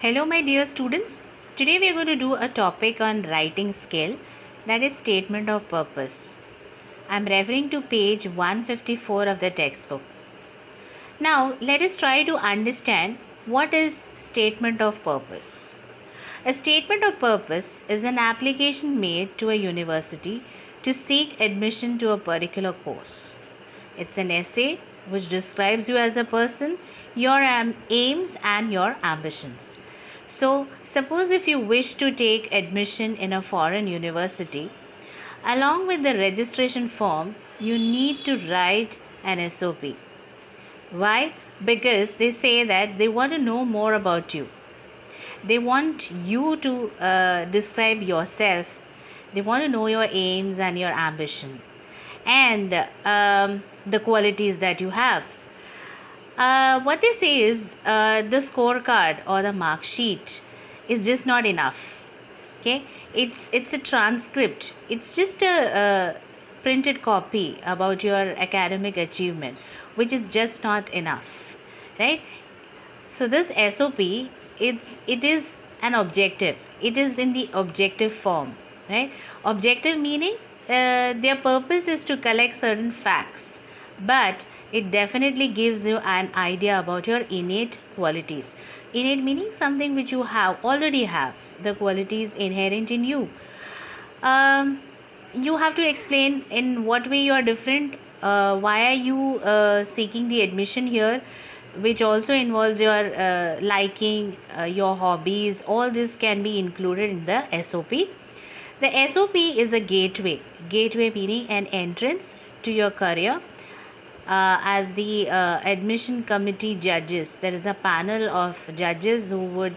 Hello, my dear students. Today we are going to do a topic on writing skill, that is statement of purpose. I am referring to page 154 of the textbook. Now, let us try to understand what is statement of purpose. A statement of purpose is an application made to a university to seek admission to a particular course. It's an essay which describes you as a person, your aims, and your ambitions. So, suppose if you wish to take admission in a foreign university, along with the registration form, you need to write an SOP. Why? Because they say that they want to know more about you. They want you to describe yourself. They want to know your aims and your ambition and the qualities that you have. What they say is the scorecard or the mark sheet is just not enough. Okay, it's a transcript. It's just a printed copy about your academic achievement, which is just not enough, right? So this SOP, it is an objective. It is in the objective form, right? Objective meaning their purpose is to collect certain facts, but it definitely gives you an idea about your innate qualities. Innate meaning something which you already have, the qualities inherent in you. You have to explain in what way you are different. Why are you seeking the admission here, which also involves your liking, your hobbies. All this can be included in the SOP. The SOP is a gateway meaning an entrance to your career. As the admission committee judges, there is a panel of judges who would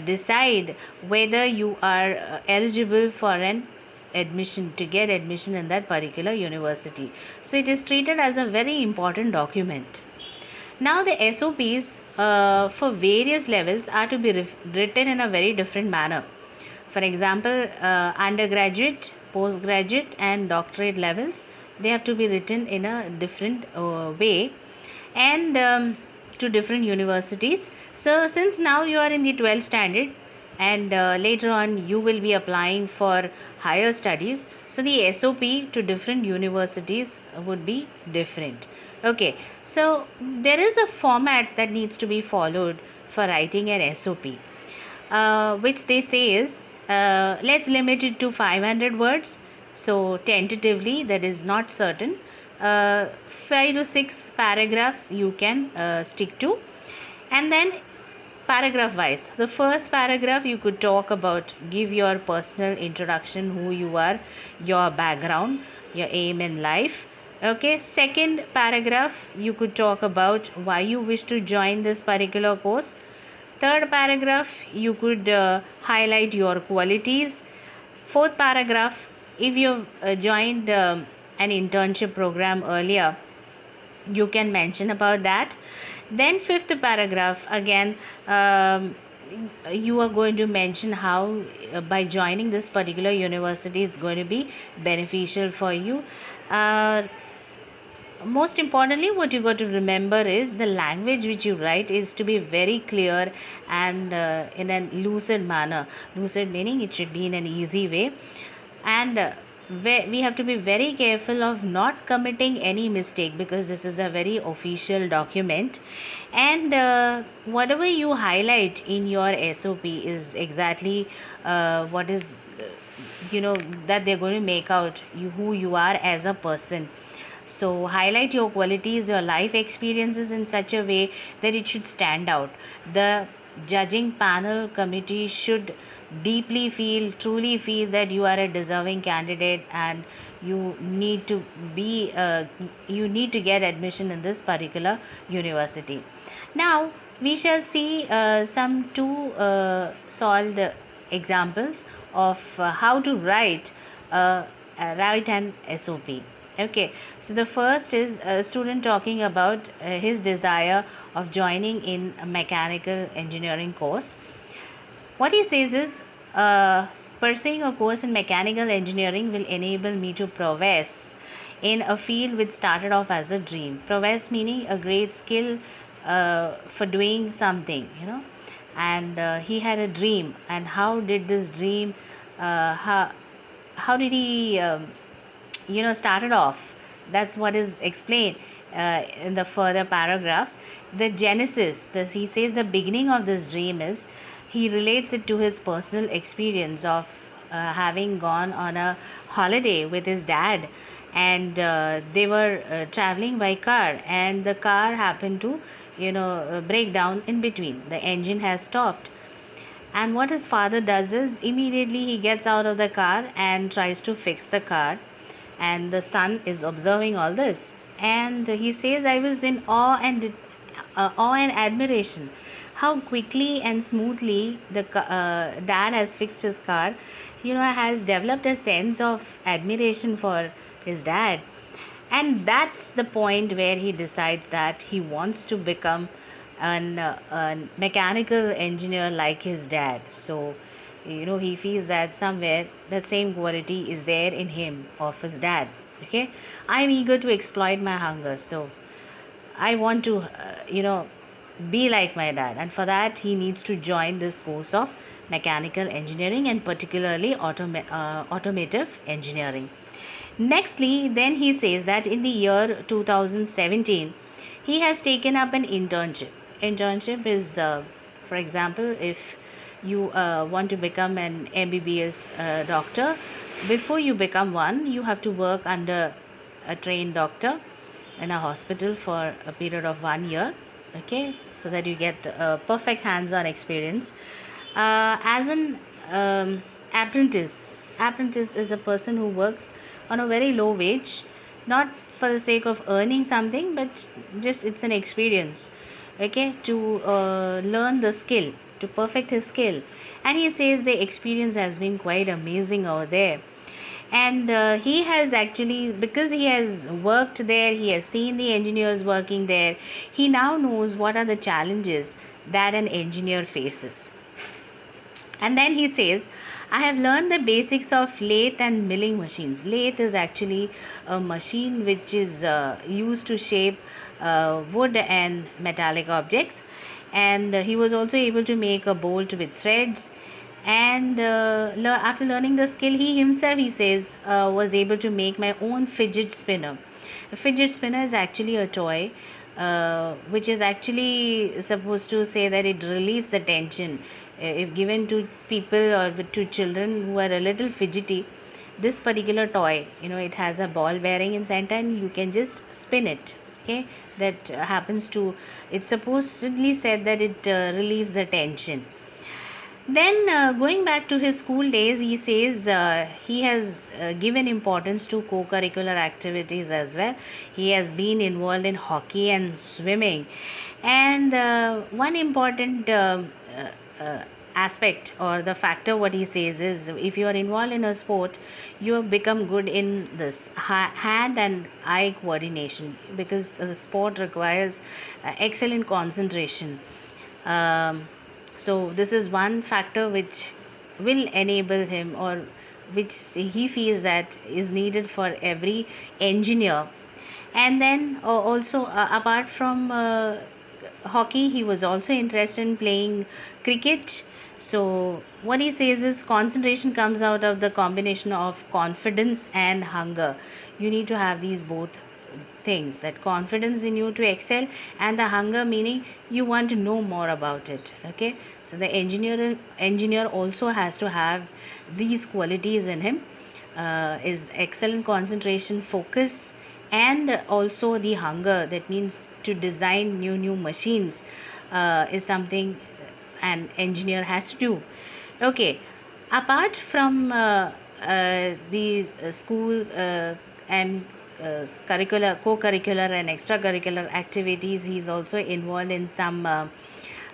decide whether you are eligible for an admission, to get admission in that particular university. So it is treated as a very important document. Now the SOPs for various levels are to be written in a very different manner. For example, undergraduate, postgraduate and doctorate levels, they have to be written in a different way and to different universities. So since now you are in the 12th standard and later on you will be applying for higher studies, so the SOP to different universities would be different. Okay, so there is a format that needs to be followed for writing an SOP, which they say is let's limit it to 500 words. So tentatively, that is not certain. 5 to 6 paragraphs you can stick to, and then paragraph wise, the first paragraph you could talk about, give your personal introduction, who you are, your background, your aim in life. Okay, second paragraph you could talk about why you wish to join this particular course. Third paragraph you could highlight your qualities. Fourth paragraph, if you've joined an internship program earlier, you can mention about that. Then fifth paragraph, again you are going to mention how by joining this particular university it's going to be beneficial for you. Most importantly, what you got to remember is the language which you write is to be very clear and in a lucid manner. Lucid meaning it should be in an easy way, and we have to be very careful of not committing any mistake, because this is a very official document, and whatever you highlight in your SOP is exactly what is that they're going to make out who you are as a person. So highlight your qualities, your life experiences in such a way that it should stand out. The judging panel committee should truly feel that you are a deserving candidate and you need to get admission in this particular university. Now we shall see some two solved examples of how to write an SOP. Okay, so the first is a student talking about his desire of joining in a mechanical engineering course. What he says is, pursuing a course in mechanical engineering will enable me to progress in a field which started off as a dream. Progress meaning a great skill for doing something, and he had a dream. And how did this dream, how did he started off? That's what is explained in the further paragraphs. The genesis, he says the beginning of this dream is, he relates it to his personal experience of having gone on a holiday with his dad, and they were traveling by car, and the car happened to break down in between. The engine has stopped, and what his father does is immediately he gets out of the car and tries to fix the car. And the son is observing all this, and he says, I was in awe and admiration how quickly and smoothly the dad has fixed his car. Has developed a sense of admiration for his dad, and that's the point where he decides that he wants to become a mechanical engineer like his dad. So he feels that somewhere that same quality is there in him of his dad. Okay, I'm eager to exploit my hunger, so I want to be like my dad, and for that he needs to join this course of mechanical engineering, and particularly automotive engineering. Nextly, then he says that in the year 2017 he has taken up an internship. Internship is, for example, if you want to become an MBBS doctor, before you become one, you have to work under a trained doctor in a hospital for a period of 1 year. Okay, so that you get perfect hands-on experience. As an apprentice is a person who works on a very low wage, not for the sake of earning something, but just it's an experience, okay, to learn the skill, to perfect his skill. And he says the experience has been quite amazing over there. And he has actually, because he has worked there, he has seen the engineers working there, he now knows what are the challenges that an engineer faces. And then he says, I have learned the basics of lathe and milling machines. Lathe is actually a machine which is used to shape wood and metallic objects. And he was also able to make a bolt with threads. And after learning the skill, he himself, he says, was able to make my own fidget spinner. A fidget spinner is actually a toy which is actually supposed to say that it relieves the tension. If given to people or to children who are a little fidgety, this particular toy, it has a ball bearing in center, and you can just spin it. Okay, that happens to, it's supposedly said that it relieves the tension. Then going back to his school days, he says he has given importance to co-curricular activities as well. He has been involved in hockey and swimming. And one important aspect or the factor what he says is, if you are involved in a sport, you have become good in this hand and eye coordination, because the sport requires excellent concentration. So this is one factor which will enable him, or which he feels that is needed for every engineer. And then also apart from hockey, he was also interested in playing cricket. So what he says is, concentration comes out of the combination of confidence and hunger. You need to have these both things, that confidence in you to excel, and the hunger meaning you want to know more about it. Okay, so the engineer also has to have these qualities in him, is excellent concentration, focus, and also the hunger. That means to design new machines is something an engineer has to do. Okay, apart from the school and co-curricular and extracurricular activities, he is also involved in some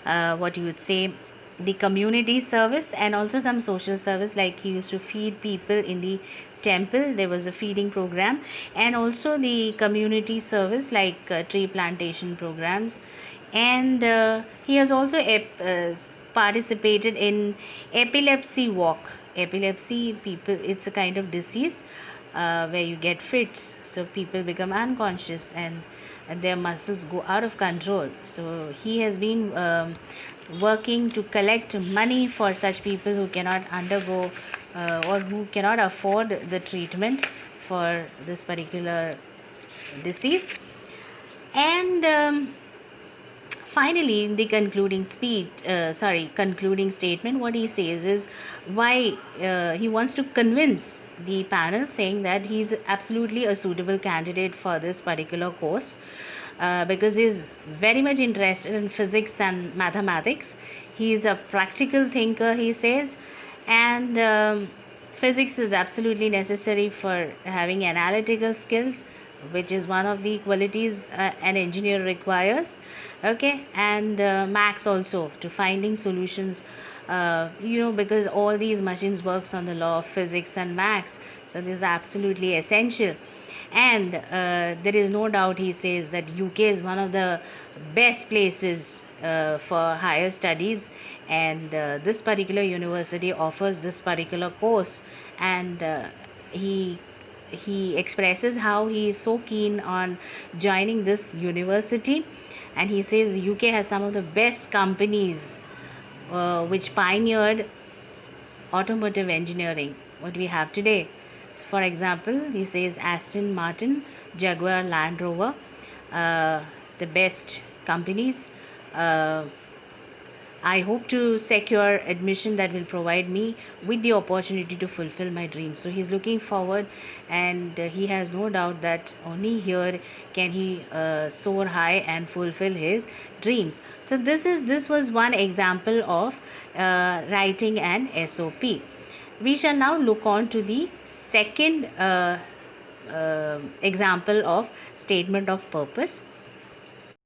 what you would say, the community service, and also some social service, like he used to feed people in the temple. There was a feeding program, and also the community service like tree plantation programs. And he has also participated in epilepsy walk. Epilepsy people, it's a kind of disease where you get fits, so people become unconscious, and and their muscles go out of control. So he has been working to collect money for such people who cannot undergo or who cannot afford the treatment for this particular disease. And finally, in the concluding statement, what he says is why he wants to convince the panel, saying that he's absolutely a suitable candidate for this particular course, because he's very much interested in physics and mathematics. He is a practical thinker, he says, and physics is absolutely necessary for having analytical skills, which is one of the qualities an engineer requires. Okay, and max also, to finding solutions, because all these machines works on the law of physics and max, so this is absolutely essential. And there is no doubt, he says, that UK is one of the best places for higher studies, and this particular university offers this particular course. And he expresses how he is so keen on joining this university, and he says UK has some of the best companies which pioneered automotive engineering, what we have today. So for example, he says Aston Martin, Jaguar, Land Rover, the best companies. I hope to secure admission that will provide me with the opportunity to fulfill my dreams. So he's looking forward, and he has no doubt that only here can he soar high and fulfill his dreams. So this was one example of writing an SOP. We shall now look on to the second example of statement of purpose.